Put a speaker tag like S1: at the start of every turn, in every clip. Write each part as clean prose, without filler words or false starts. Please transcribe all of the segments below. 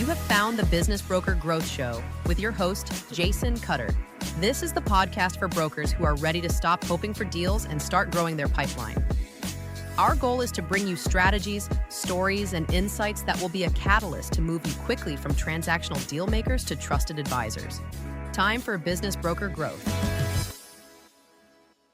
S1: You have found the Business Broker Growth Show with your host, Jason Cutter. This is the podcast for brokers who are ready to stop hoping for deals and start growing their pipeline. Our goal is to bring you strategies, stories, and insights that will be a catalyst to move you quickly from transactional deal makers to trusted advisors. Time for Business Broker Growth.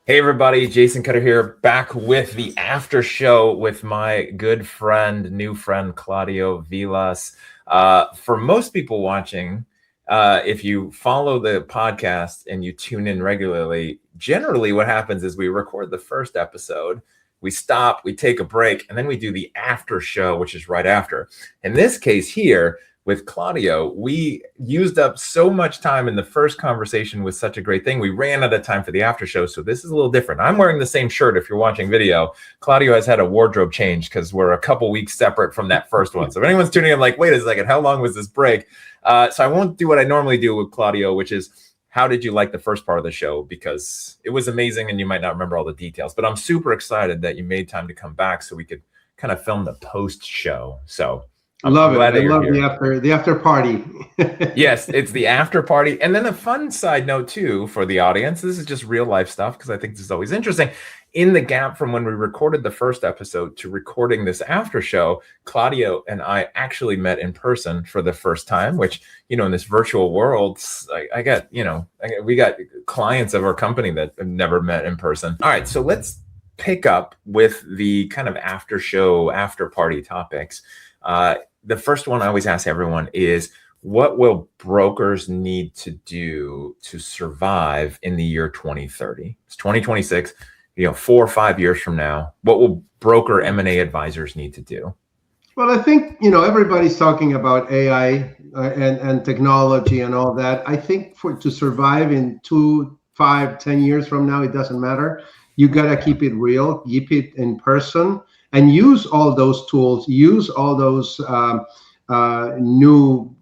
S2: Hey everybody, Jason Cutter here, back with the after show with my good friend, new friend, Claudio Vilas. For most people watching, if you follow the podcast and you tune in regularly, generally what happens is we record the first episode, we stop, we take a break, and then we do the after show, which is right after. In this case here, with Claudio, we used up so much time in the first conversation with such a great thing. We ran out of time for the after show. So this is a little different. I'm wearing the same shirt if you're watching video. Claudio has had a wardrobe change because we're a couple weeks separate from that first one. So if anyone's tuning in like, wait a second, how long was this break? So I won't do what I normally do with Claudio, which is, how did you like the first part of the show? Because it was amazing and you might not remember all the details. But I'm super excited that you made time to come back so we could kind of film the post show. So
S3: I love it. I love the after party.
S2: Yes, it's the after party. And then a fun side note too for the audience. This is just real life stuff because I think this is always interesting. In the gap from when we recorded the first episode to recording this after show, Claudio and I actually met in person for the first time, which, you know, in this virtual world, we got clients of our company that have never met in person. All right, so let's pick up with the kind of after show, after party topics. The first one I always ask everyone is, what will brokers need to do to survive in the year 2030? It's 2026, 4 or 5 years from now. What will broker M&A advisors need to do?
S3: Well, I think, everybody's talking about AI and technology and all that. I think to survive in 2, 5, 10 years from now, it doesn't matter. You got to keep it real, keep it in person. And use all those tools, use all those new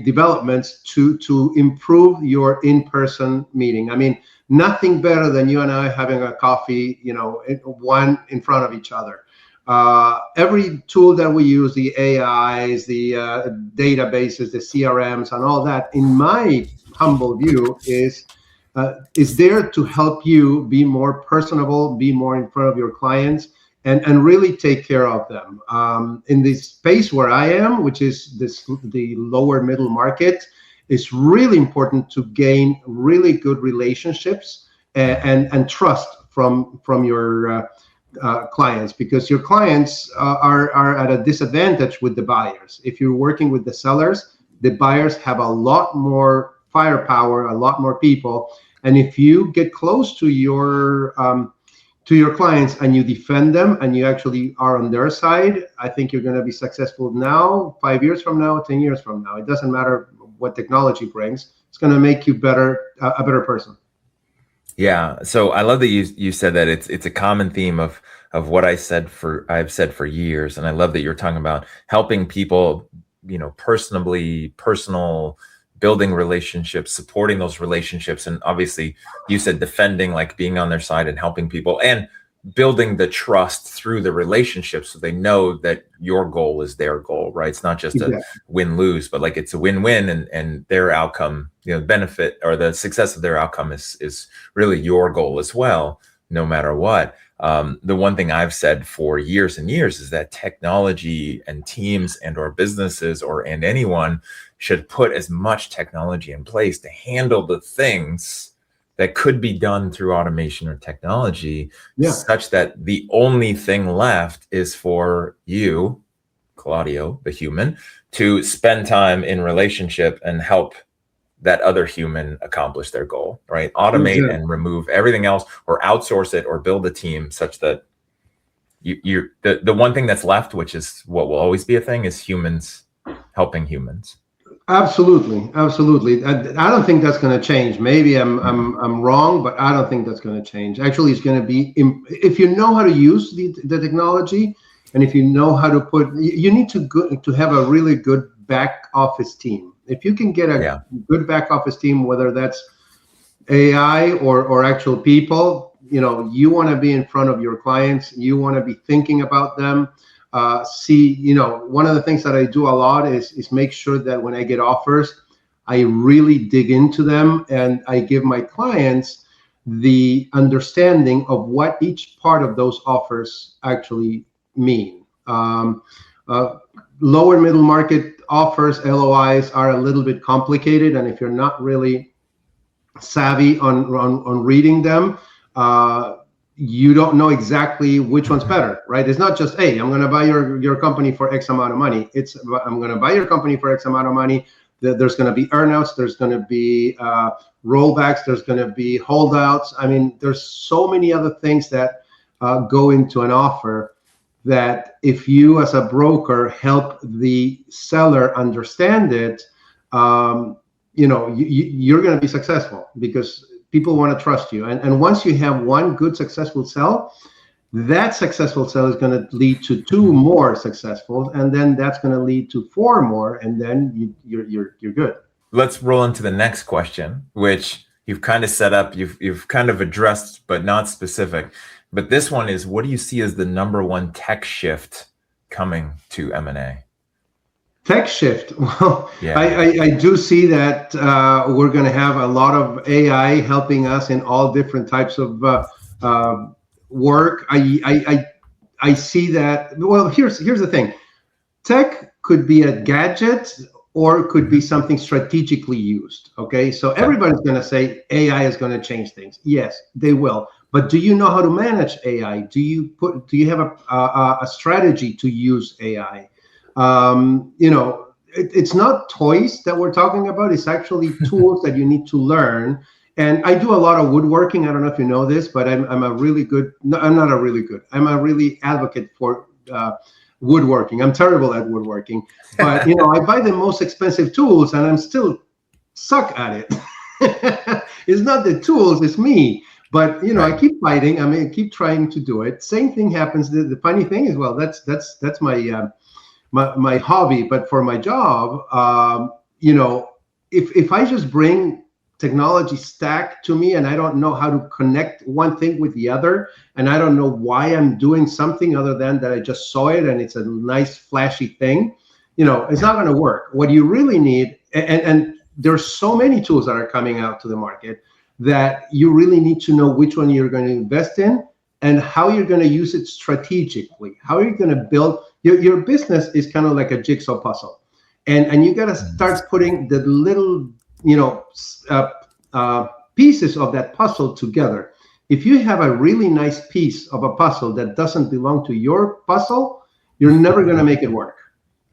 S3: developments to improve your in-person meeting. I mean, nothing better than you and I having a coffee, one in front of each other. Every tool that we use, the AIs, the databases, the CRMs, and all that, in my humble view, is there to help you be more personable, be more in front of your clients, and really take care of them. In this space where I am, which is the lower middle market, it's really important to gain really good relationships and trust from your clients, because your clients are at a disadvantage with the buyers. If you're working with the sellers, the buyers have a lot more firepower, a lot more people. And if you get close to your clients and you defend them and you actually are on their side, I think you're going to be successful now, 5 years from now, 10 years from now. It doesn't matter what technology brings. It's going to make you a better person.
S2: Yeah. So I love that you said that it's a common theme of what I've said for years. And I love that you're talking about helping people, personal, building relationships, supporting those relationships. And obviously you said defending, like being on their side and helping people and building the trust through the relationship so they know that your goal is their goal, right? It's not just a win-lose, but like it's a win-win, and their outcome, benefit or the success of their outcome is really your goal as well, no matter what. The one thing I've said for years and years is that technology and teams and or businesses and anyone should put as much technology in place to handle the things that could be done through automation or technology, such that the only thing left is for you, Claudio, the human, to spend time in relationship and help that other human accomplish their goal, right? Automate and remove everything else, or outsource it, or build a team such that the one thing that's left, which is what will always be a thing, is humans helping humans.
S3: Absolutely. I don't think that's going to change. Maybe I'm wrong, but I don't think that's going to change. Actually, it's going to be, if you know how to use the technology, and if you know how to you need to have a really good back office team. If you can get a good back office team, whether that's AI or actual people, you want to be in front of your clients. You want to be thinking about them. see, one of the things that I do a lot is make sure that when I get offers, I really dig into them and I give my clients the understanding of what each part of those offers actually mean. Lower middle market offers, LOIs, are a little bit complicated, and if you're not really savvy on reading them, you don't know exactly which one's better, right? It's not just, hey, I'm going to buy your company for X amount of money. It's, I'm going to buy your company for X amount of money. There's going to be earnouts. There's going to be rollbacks. There's going to be holdouts. I mean, there's so many other things that go into an offer that if you as a broker help the seller understand it, you're going to be successful because people want to trust you. And once you have one good successful sell, that successful sell is going to lead to 2 more successful, and then that's going to lead to 4 more, and then you're good.
S2: Let's roll into the next question, which you've kind of set up, you've kind of addressed, but not specific. But this one is, what do you see as the #1 tech shift coming to M&A?
S3: Tech shift. Well,
S2: yeah.
S3: I do see that we're going to have a lot of AI helping us in all different types of work. I see that. Well, here's the thing. Tech could be a gadget or could be something strategically used. Okay, so everybody's going to say AI is going to change things. Yes, they will. But do you know how to manage AI? Do you have a strategy to use AI? It's not toys that we're talking about. It's actually tools that you need to learn. And I do a lot of woodworking. I don't know if you know this, but I'm a really advocate for woodworking. I'm terrible at woodworking, but I buy the most expensive tools and I'm still suck at it. It's not the tools, it's me. But I keep fighting. I mean, I keep trying to do it. Same thing happens. The funny thing is, well, that's my my hobby. But for my job, if I just bring technology stack to me and I don't know how to connect one thing with the other, and I don't know why I'm doing something other than that I just saw it and it's a nice flashy thing, it's not going to work. What you really need, and there's so many tools that are coming out to the market, that you really need to know which one you're going to invest in and how you're going to use it strategically. How are you going to build your business? Is kind of like a jigsaw puzzle, and you got to start putting the little pieces of that puzzle together. If you have a really nice piece of a puzzle that doesn't belong to your puzzle, you're never going to make it work.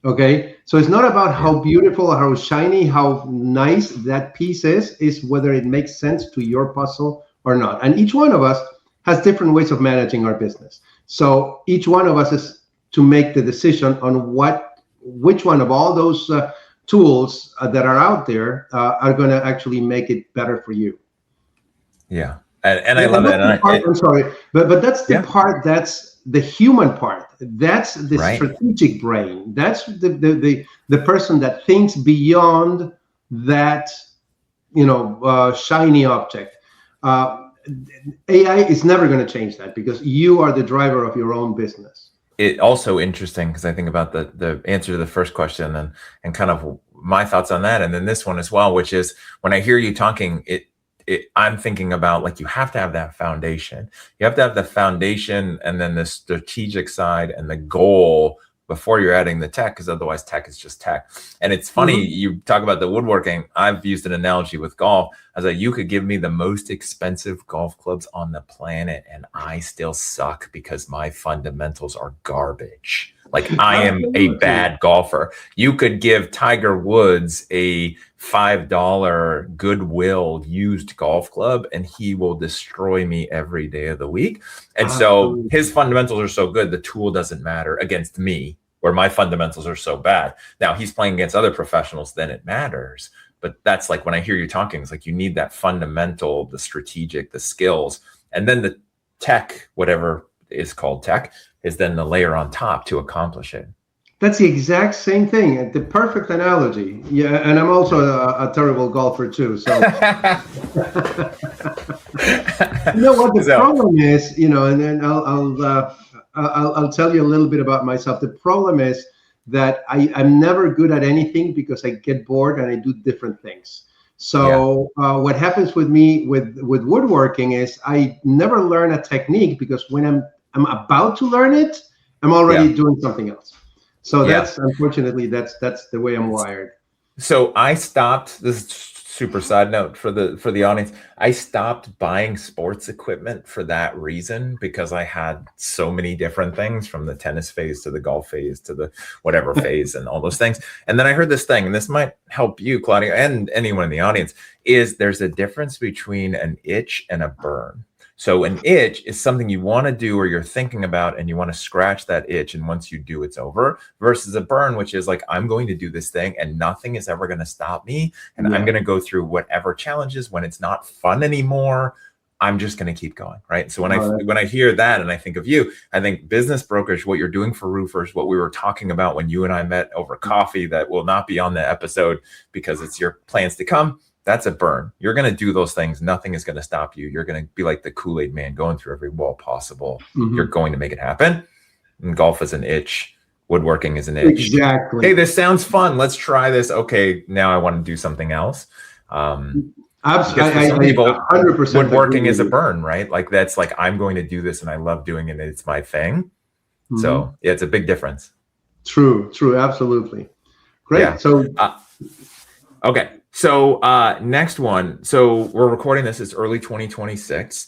S3: Okay, so it's not about how beautiful, how shiny, how nice that piece is whether it makes sense to your puzzle or not. And each one of us has different ways of managing our business. So each one of us is to make the decision on which one of all those tools that are out there are going to actually make it better for you.
S2: Yeah, and I love that.
S3: I'm sorry, but that's the part that's the human part. That's the strategic brain. That's the person that thinks beyond that, shiny object. AI is never going to change that because you are the driver of your own business.
S2: It also interesting because I think about the answer to the first question and kind of my thoughts on that, and then this one as well, which is when I hear you talking, I'm thinking about, like, you have to have that foundation. You have to have the foundation and then the strategic side and the goal before you're adding the tech, because otherwise tech is just tech. And it's funny, you talk about the woodworking. I've used an analogy with golf. I was like, you could give me the most expensive golf clubs on the planet and I still suck because my fundamentals are garbage. Like, I am a bad golfer. You could give Tiger Woods a $5 Goodwill used golf club and he will destroy me every day of the week. And so his fundamentals are so good, the tool doesn't matter against me, where my fundamentals are so bad. Now he's playing against other professionals, then it matters. But that's like, when I hear you talking, it's like you need that fundamental, the strategic, the skills, and then the tech, whatever is called tech, is then the layer on top to accomplish it.
S3: That's the exact same thing. The perfect analogy. Yeah, and I'm also a terrible golfer too. So you know what the problem is, and then I'll tell you a little bit about myself. The problem is that I'm never good at anything because I get bored and I do different things. So what happens with me with woodworking is I never learn a technique, because when I'm about to learn it, I'm already doing something else. So that's, unfortunately, that's the way I'm wired.
S2: So I stopped, this is super side note for the audience. I stopped buying sports equipment for that reason, because I had so many different things, from the tennis phase to the golf phase to the whatever phase and all those things. And then I heard this thing, and this might help you, Claudio, and anyone in the audience, is there's a difference between an itch and a burn. So an itch is something you want to do or you're thinking about, and you want to scratch that itch. And once you do, it's over, versus a burn, which is like, I'm going to do this thing and nothing is ever going to stop me. And I'm going to go through whatever challenges. When it's not fun anymore, I'm just going to keep going. Right. So when I hear that and I think of you, I think business brokerage, what you're doing for roofers, what we were talking about when you and I met over coffee, that will not be on the episode because it's your plans to come. That's a burn. You're going to do those things. Nothing is going to stop you. You're going to be like the Kool-Aid man, going through every wall possible. You're going to make it happen. And golf is an itch. Woodworking is an itch.
S3: Exactly.
S2: Hey, this sounds fun. Let's try this. Okay, now I want to do something else.
S3: Absolutely.
S2: Some people,
S3: 100%
S2: woodworking is a burn, right? Like, that's like, I'm going to do this and I love doing it. It's my thing. So yeah, it's a big difference.
S3: True. Absolutely. Great.
S2: Yeah.
S3: So,
S2: okay. So next one. So we're recording this. It's early 2026.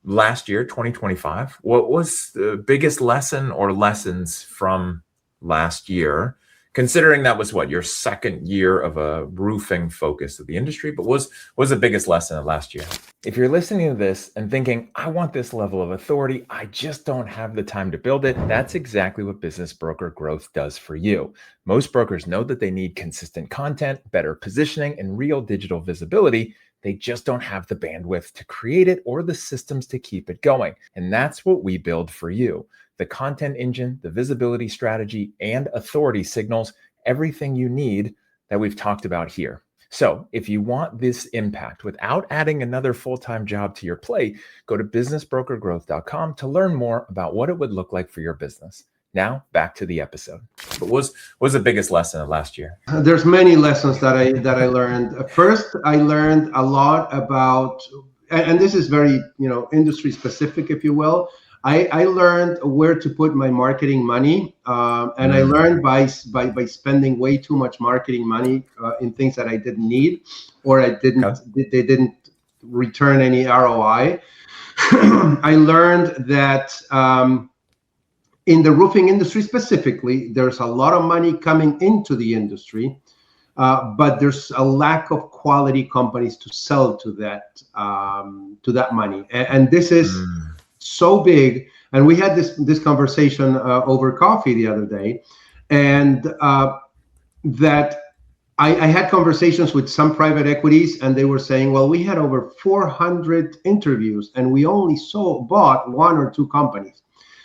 S2: Last year, 2025. What was the biggest lesson or lessons from last year? Considering that was your second year of a roofing focus of the industry, but was the biggest lesson of last year? If you're listening to this and thinking, I want this level of authority, I just don't have the time to build it, that's exactly what Business Broker Growth does for you. Most brokers know that they need consistent content, better positioning, and real digital visibility. They just don't have the bandwidth to create it or the systems to keep it going. And that's what we build for you. The content engine, the visibility strategy, and authority signals, everything you need that we've talked about here. So if you want this impact without adding another full-time job to your plate, go to businessbrokergrowth.com to learn more about what it would look like for your business. Now back to the episode. But was the biggest lesson of last year?
S3: There's many lessons that I learned. First, I learned a lot about, and this is very industry specific, if you will. I learned where to put my marketing money, and I learned by spending way too much marketing money in things that I didn't need, or they didn't return any ROI. I learned that in the roofing industry specifically, there's a lot of money coming into the industry, but there's a lack of quality companies to sell to that money, and this is so big. And we had this conversation over coffee the other day, and that I had conversations with some private equities, and they were saying, well, we had over 400 interviews and we only bought one or two companies.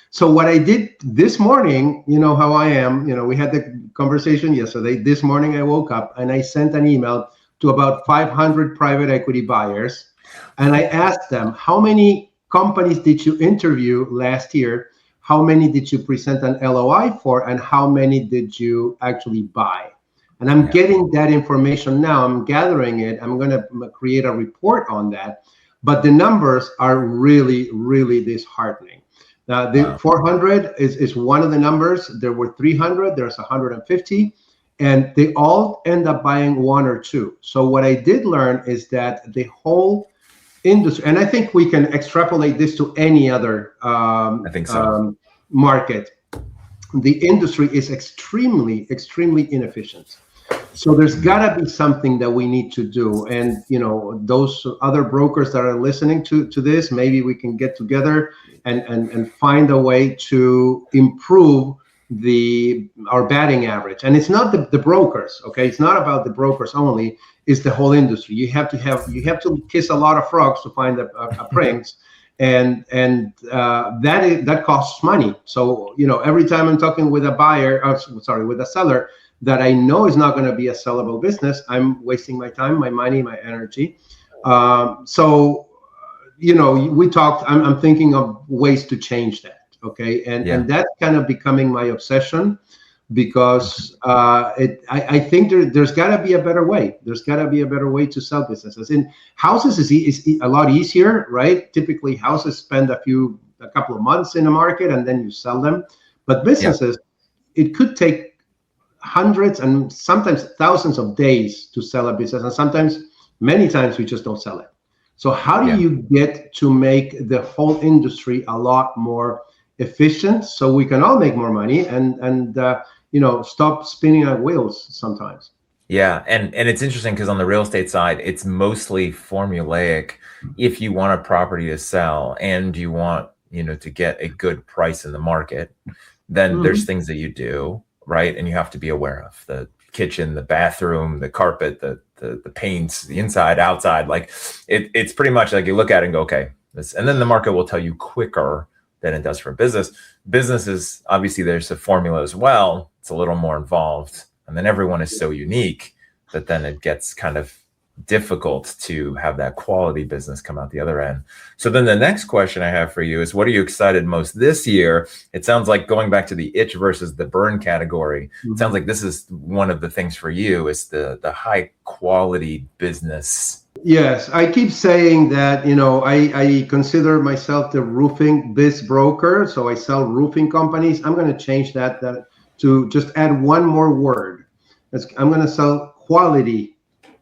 S3: So what I did this morning, you know how I am, we had the conversation yesterday. This morning I woke up and I sent an email to about 500 private equity buyers, and I asked them, how many companies did you interview last year? How many did you present an LOI for? And how many did you actually buy? And I'm getting that information now. I'm gathering it. I'm going to create a report on that. But the numbers are really, really disheartening. Now, the 400 is one of the numbers. There were 300. There's 150. And they all end up buying one or two. So what I did learn is that the whole industry, and I think we can extrapolate this to any other market. The industry is extremely, extremely inefficient. So there's got to be something that we need to do. And those other brokers that are listening to this, maybe we can get together and find a way to improve our batting average. And it's not the brokers, okay? It's not about the brokers only. It's the whole industry. You have to kiss a lot of frogs to find a prince, and that costs money. So every time I'm talking with with a seller that I know is not going to be a sellable business, I'm wasting my time, my money, my energy. We talked. I'm thinking of ways to change that. Okay. And that's kind of becoming my obsession, because I think there's got to be a better way. There's got to be a better way to sell businesses. In houses is a lot easier, right? Typically houses spend a couple of months in the market and then you sell them. But businesses, it could take hundreds and sometimes thousands of days to sell a business, and sometimes many times we just don't sell it. So how do you get to make the whole industry a lot more efficient so we can all make more money and stop spinning our wheels sometimes?
S2: Yeah, and it's interesting because on the real estate side, it's mostly formulaic. If you want a property to sell and you want, to get a good price in the market, then there's things that you do, right? And you have to be aware of the kitchen, the bathroom, the carpet, the paints, the inside, outside. Like it's pretty much like you look at it and go, okay, this, and then the market will tell you quicker than it does for business. Businesses, obviously there's a formula as well. It's a little more involved. And then everyone is so unique that then it gets kind of difficult to have that quality business come out the other end. So then the next question I have for you is, what are you excited most this year? It sounds like, going back to the itch versus the burn category, it sounds like this is one of the things for you is the high quality business.
S3: Yes, I keep saying that, I consider myself the roofing biz broker. So I sell roofing companies. I'm going to change that to just add one more word. I'm going to sell quality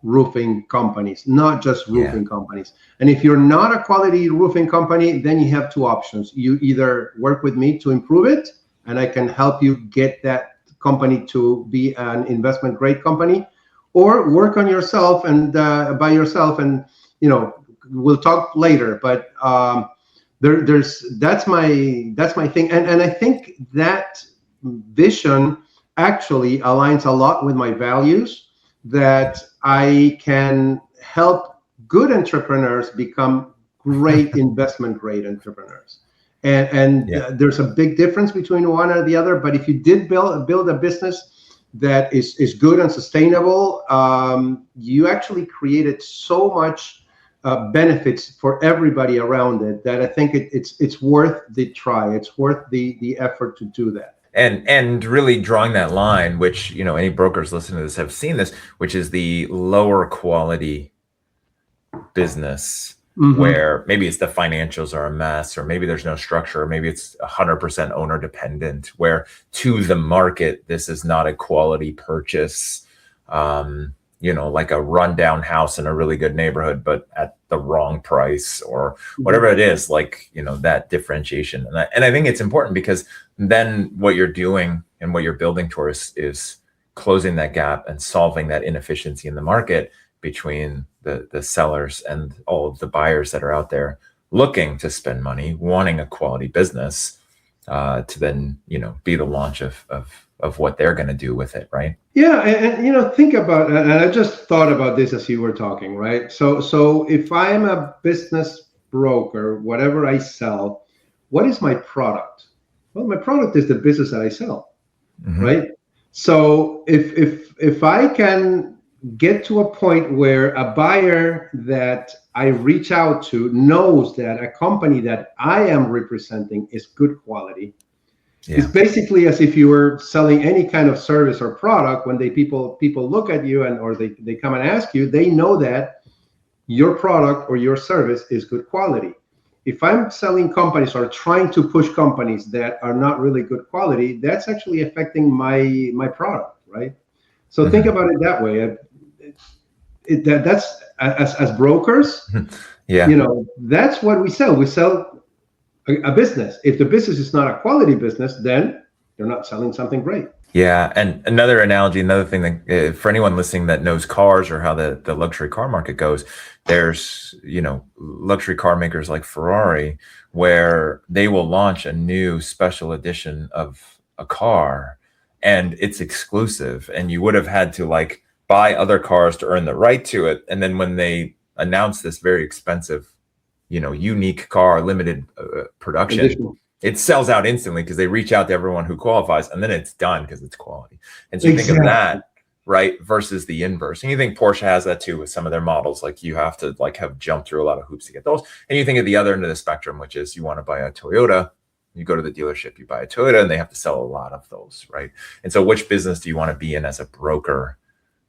S3: roofing companies, not just roofing companies. And if you're not a quality roofing company, then you have two options. You either work with me to improve it, and I can help you get that company to be an investment grade company, or work on yourself and by yourself. And we'll talk later. But that's my thing. And I think that vision actually aligns a lot with my values, that I can help good entrepreneurs become great investment grade entrepreneurs. And there's a big difference between one and the other. But if you did build a business that is good and sustainable, you actually created so much benefits for everybody around it that I think it's worth the try. It's worth the effort to do that.
S2: And really drawing that line, which, any brokers listening to this have seen this, which is the lower quality business, where maybe it's the financials are a mess, or maybe there's no structure, or maybe it's 100% owner dependent, where to the market, this is not a quality purchase. Like a rundown house in a really good neighborhood, but at the wrong price, or whatever it is, like, that differentiation. And I think it's important, because then what you're doing and what you're building towards is closing that gap and solving that inefficiency in the market between the sellers and all of the buyers that are out there looking to spend money, wanting a quality business, to then, be the launch of what they're going to do with it, right?
S3: Yeah, and think about, and I just thought about this as you were talking, right? So if I'm a business broker, whatever I sell, what is my product? Well, my product is the business that I sell, right? So if I can get to a point where a buyer that I reach out to knows that a company that I am representing is good quality. It's basically as if you were selling any kind of service or product. When people look at you or they come and ask you, they know that your product or your service is good quality. If I'm selling companies or trying to push companies that are not really good quality, that's actually affecting my product, right? So think about it that way. That's as brokers, that's what we sell. We sell a business. If the business is not a quality business, then they're not selling something great.
S2: Yeah. And another analogy, another thing that for anyone listening that knows cars or how the luxury car market goes, there's, luxury car makers like Ferrari, where they will launch a new special edition of a car and it's exclusive. And you would have had to buy other cars to earn the right to it. And then when they announce this very expensive, unique car, limited production, it sells out instantly because they reach out to everyone who qualifies, and then it's done because it's quality. And so you think of that, right, versus the inverse. And you think Porsche has that too with some of their models. Like you have to have jumped through a lot of hoops to get those. And you think of the other end of the spectrum, which is you want to buy a Toyota, You go to the dealership, you buy a Toyota, and they have to sell a lot of those, right? And so which business do you want to be in as a broker?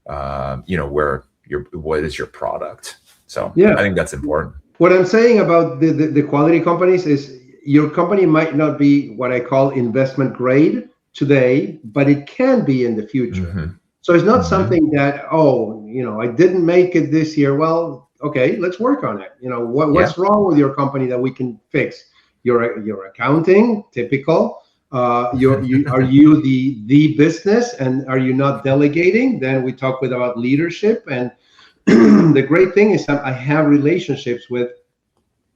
S2: Where what is your product? So I think that's important.
S3: What I'm saying about the quality companies is your company might not be what I call investment grade today, but it can be in the future. So it's not something that, I didn't make it this year. Well, okay, let's work on it. What's wrong with your company that we can fix? Your accounting, typical. Are you the business, and are you not delegating? Then we talk about leadership. And the great thing is that I have relationships with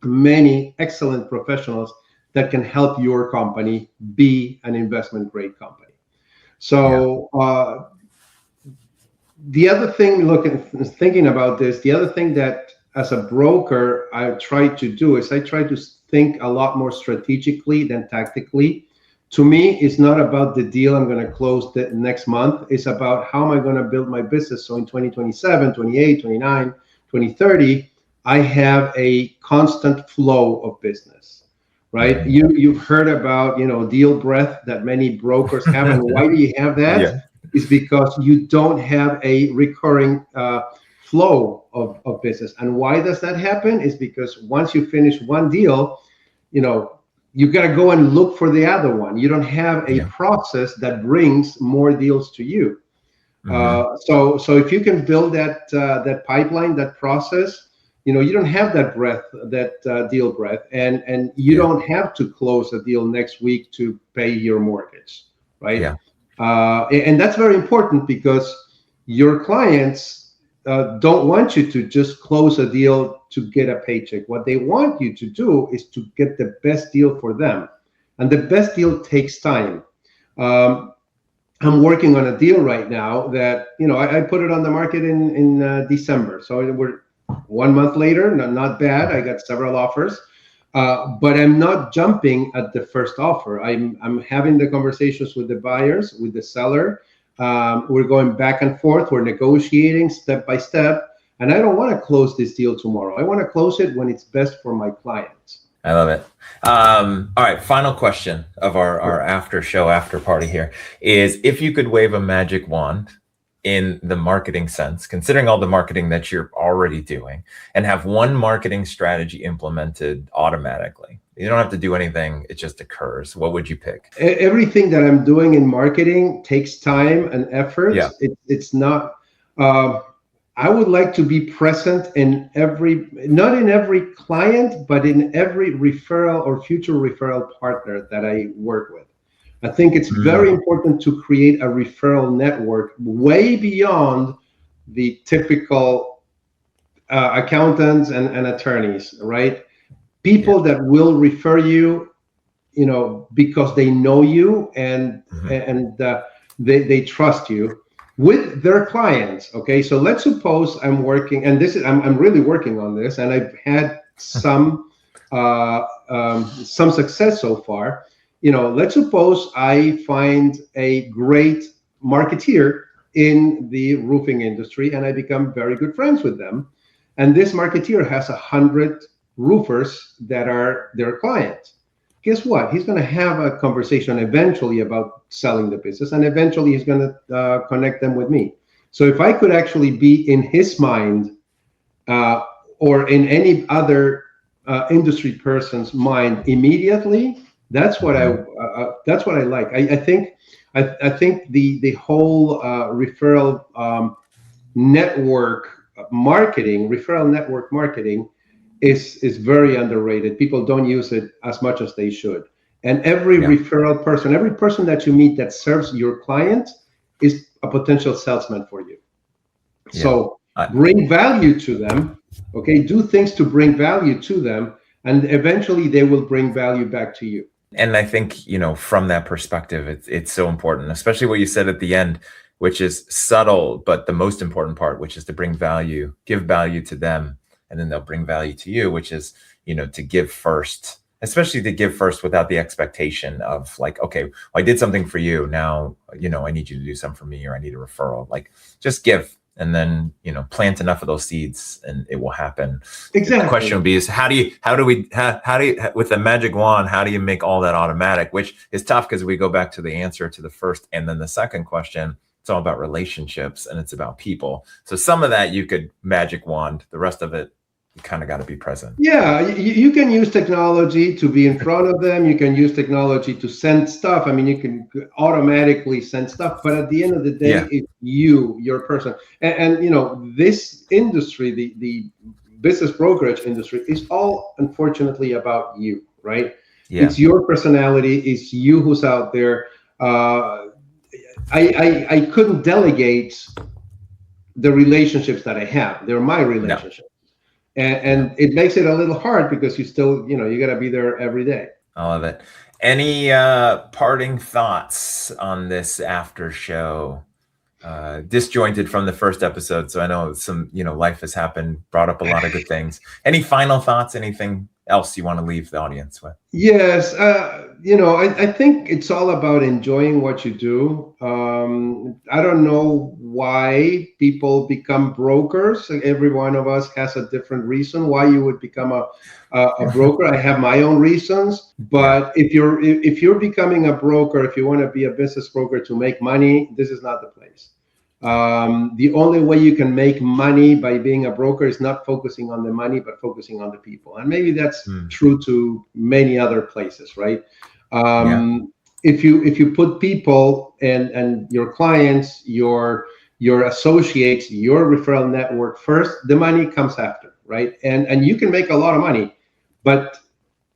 S3: many excellent professionals that can help your company be an investment grade company. So the other thing, thinking about this, the other thing that as a broker I try to do is I try to think a lot more strategically than tactically. To me, it's not about the deal I'm going to close the next month. It's about how am I going to build my business. So in 2027, 28, 29, 2030, I have a constant flow of business, right? You've heard about, deal breadth that many brokers have. And why do you have that? Is because you don't have a recurring flow of business. And why does that happen? Is because once you finish one deal, you've got to go and look for the other one. You don't have a process that brings more deals to you. So if you can build that pipeline, that process, you don't have that breadth, that deal breadth, and you don't have to close a deal next week to pay your mortgage, right? And that's very important because your clients don't want you to just close a deal to get a paycheck. What they want you to do is to get the best deal for them. And the best deal takes time. I'm working on a deal right now that, I put it on the market in December. So we're 1 month later, not bad. I got several offers. But I'm not jumping at the first offer. I'm having the conversations with the buyers, with the seller. We're going back and forth. We're negotiating step by step. And I don't want to close this deal tomorrow. I want to close it when it's best for my clients.
S2: I love it. All right. Final question of our after party here is, if you could wave a magic wand in the marketing sense, considering all the marketing that you're already doing, and have one marketing strategy implemented automatically, you don't have to do anything, it just occurs, what would you pick?
S3: Everything that I'm doing in marketing takes time and effort. It's not, I would like to be present in not in every client, but in every referral or future referral partner that I work with. I think it's very important to create a referral network way beyond the typical accountants and attorneys, right? People that will refer you, because they know you and they trust you with their clients. Okay, so let's suppose I'm working, and I'm really working on this, and I've had some success so far. Let's suppose I find a great marketeer in the roofing industry, and I become very good friends with them. And this marketeer has 100 roofers that are their clients. Guess what? He's going to have a conversation eventually about selling the business, and eventually he's going to connect them with me. So if I could actually be in his mind or in any other industry person's mind immediately, that's what I like. I think the whole referral network marketing is very underrated. People don't use it as much as they should. And every referral person, every person that you meet that serves your client is a potential salesman for you. So bring value to them, okay? Do things to bring value to them, and eventually they will bring value back to you.
S2: And I think, from that perspective, it's so important, especially what you said at the end, which is subtle, but the most important part, which is to bring value, give value to them, and then they'll bring value to you, which is, to give first, especially to give first without the expectation of like, okay, well, I did something for you. Now, I need you to do something for me, or I need a referral. Like, just give and then, plant enough of those seeds and it will happen.
S3: Exactly.
S2: The question would be is how do you with the magic wand, how do you make all that automatic, which is tough because we go back to the answer to the first and then the second question. It's all about relationships and it's about people. So some of that you could magic wand, the rest of it, you kind of got to be present.
S3: Yeah, you can use technology to be in front of them. You can use technology to send stuff. I mean, you can automatically send stuff, but at the end of the day, it's your person. And this industry, the business brokerage industry, is all unfortunately about you, right? Yeah. It's your personality. It's you who's out there. I couldn't delegate the relationships that I have. They're my relationships. No. And it makes it a little hard because you still, you got to be there every day.
S2: I love it. Any parting thoughts on this after show? Disjointed from the first episode, so I know some, life has happened, brought up a lot of good things. Any final thoughts? Anything else you want to leave the audience with?
S3: Yes, I think it's all about enjoying what you do. I don't know why people become brokers. Every one of us has a different reason why you would become a broker. I have my own reasons, but if you're becoming a broker, if you want to be a business broker to make money, this is not the place. The only way you can make money by being a broker is not focusing on the money, but focusing on the people. And maybe that's true to many other places, right? If you put people and your clients, your associates, your referral network first, the money comes after, right? And you can make a lot of money, but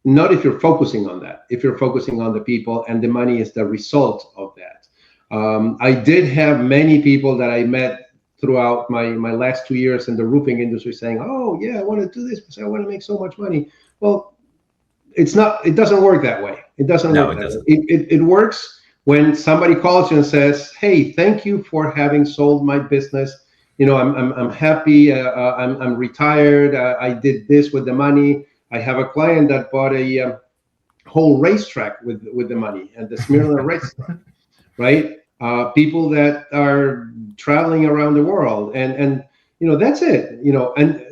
S3: not if you're focusing on that. If you're focusing on the people, and the money is the result of that. I did have many people that I met throughout my last 2 years in the roofing industry saying, "Oh yeah, I want to do this because I want to make so much money." Well, it doesn't work that way. It doesn't work that way. It works when somebody calls you and says, "Hey, thank you for having sold my business. I'm happy. I'm retired. I did this with the money. I have a client that bought a whole racetrack with the money at the Smyrna racetrack." Right? People that are traveling around the world, and that's it. And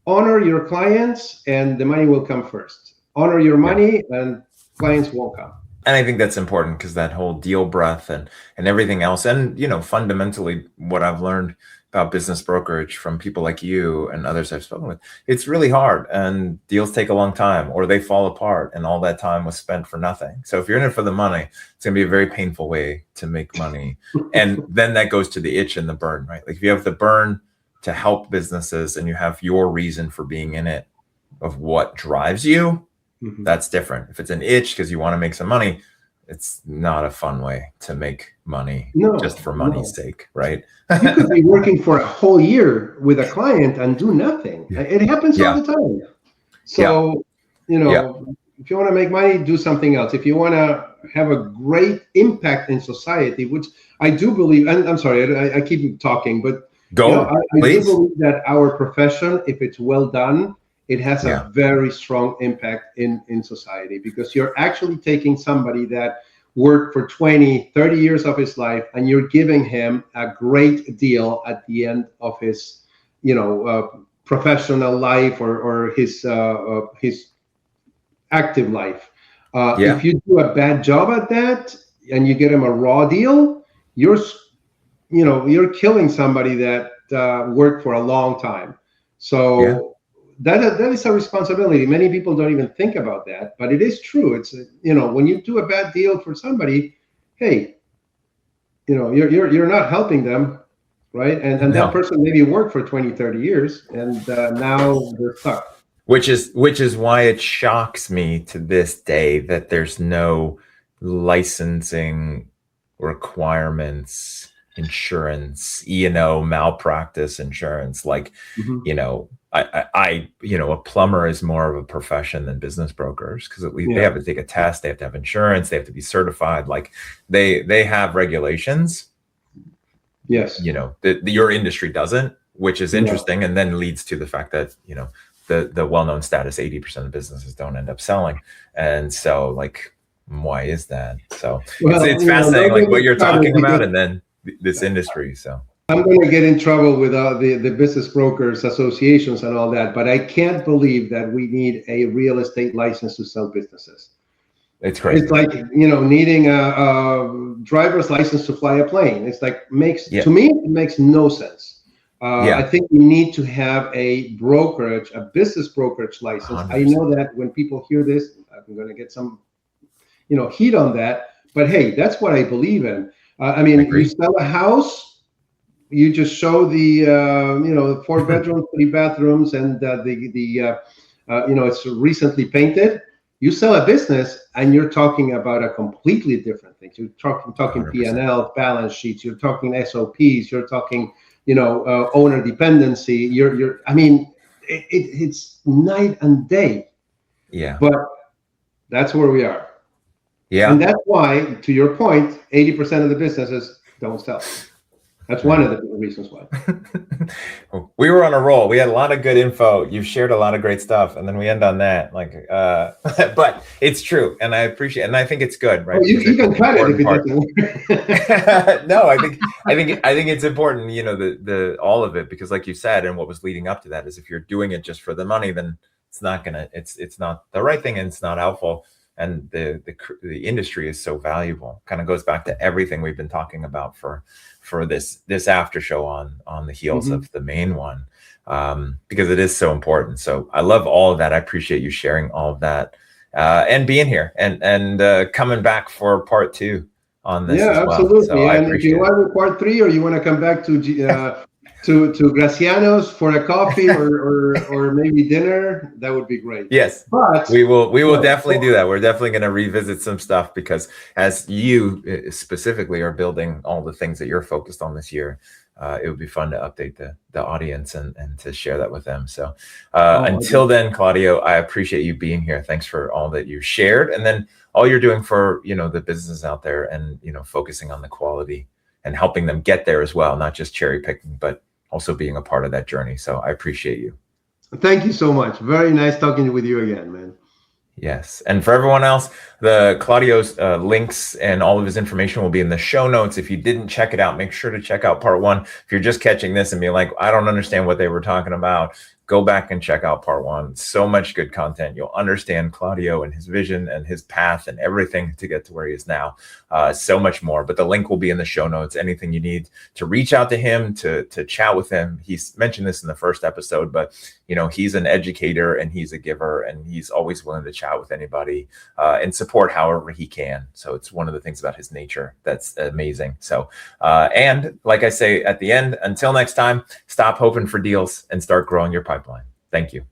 S3: honor your clients, and the money will come first. Honor your money, and clients won't come.
S2: And I think that's important because that whole deal breadth and everything else, and fundamentally, what I've learned about business brokerage from people like you and others I've spoken with, it's really hard, and deals take a long time, or they fall apart, and all that time was spent for nothing. So if you're in it for the money, it's gonna be a very painful way to make money. And then that goes to the itch and the burn, right? Like if you have the burn to help businesses and you have your reason for being in it of what drives you, that's different. If it's an itch because you want to make some money, it's not a fun way to make money just for money's sake, right?
S3: You could be working for a whole year with a client and do nothing. It happens all the time. So, if you want to make money, do something else. If you want to have a great impact in society, which I do believe, and I'm sorry, I keep talking, but I do believe that our profession, if it's well done, it has a very strong impact in society, because you're actually taking somebody that worked for 20, 30 years of his life, and you're giving him a great deal at the end of his, professional life or his active life. If you do a bad job at that and you get him a raw deal, you're killing somebody that worked for a long time. So that is a responsibility. Many people don't even think about that, but it is true. It's when you do a bad deal for somebody, hey, you're not helping them, right? And that person maybe worked for 20, 30 years, and now they're stuck.
S2: Which is why it shocks me to this day that there's no licensing requirements, insurance, E&O, malpractice insurance. Like, a plumber is more of a profession than business brokers, because at least they have to take a test, they have to have insurance, they have to be certified. Like they have regulations.
S3: Yes.
S2: Your industry doesn't, which is interesting, and then leads to the fact that, the well-known status, 80% of businesses don't end up selling. And so why is that? So it's fascinating, like what you're talking about, and then this industry. So
S3: I'm going to get in trouble with the business brokers associations and all that, but I can't believe that we need a real estate license to sell businesses.
S2: It's crazy.
S3: It's like, needing a driver's license to fly a plane. It's like, to me, it makes no sense. I think we need to have a brokerage, a business brokerage license. 100%. I know that when people hear this, I'm going to get some, heat on that. But hey, that's what I believe in. You sell a house, you just show the 4 bedrooms, 3 bathrooms, and it's recently painted. You sell a business, and you're talking about a completely different thing. You're talking P&L, balance sheets. You're talking SOPs. You're talking, owner dependency. It's night and day. Yeah. But that's where we are. Yeah. And that's why, to your point, 80% of the businesses don't sell. That's one of the reasons why.
S2: We were on a roll. We had a lot of good info. You've shared a lot of great stuff, and then we end on that. But it's true, and I appreciate it, and I think it's good, right? Well,
S3: you can cut it if it
S2: doesn't. No, I think it's important, the all of it, because like you said, and what was leading up to that is if you're doing it just for the money, then it's not the right thing, and it's not helpful. And the industry is so valuable. Kind of goes back to everything we've been talking about for this after show on the heels of the main one, because it is so important. So I love all of that. I appreciate you sharing all of that, and being here and coming back for part 2 on this.
S3: Yeah, as well. Absolutely. So and if you want part 3, or you want to come back to Graciano's for a coffee or maybe dinner, that would be great.
S2: Yes, but we will definitely do that. We're definitely going to revisit some stuff, because as you specifically are building all the things that you're focused on this year, it would be fun to update the audience and to share that with them. So until then, Claudio, I appreciate you being here. Thanks for all that you shared, and then all you're doing for the businesses out there, and focusing on the quality and helping them get there as well, not just cherry picking, but also being a part of that journey. So I appreciate you.
S3: Thank you so much. Very nice talking with you again, man.
S2: Yes. And for everyone else, the Claudio's links and all of his information will be in the show notes. If you didn't check it out, make sure to check out part 1. If you're just catching this and being like, I don't understand what they were talking about, go back and check out part 1. So much good content. You'll understand Claudio and his vision and his path and everything to get to where he is now. So much more. But the link will be in the show notes. Anything you need to reach out to him, to chat with him. He's mentioned this in the first episode, but he's an educator and he's a giver, and he's always willing to chat with anybody and support however he can. So it's one of the things about his nature that's amazing. So and like I say at the end, until next time, stop hoping for deals and start growing your pipeline. Thank you.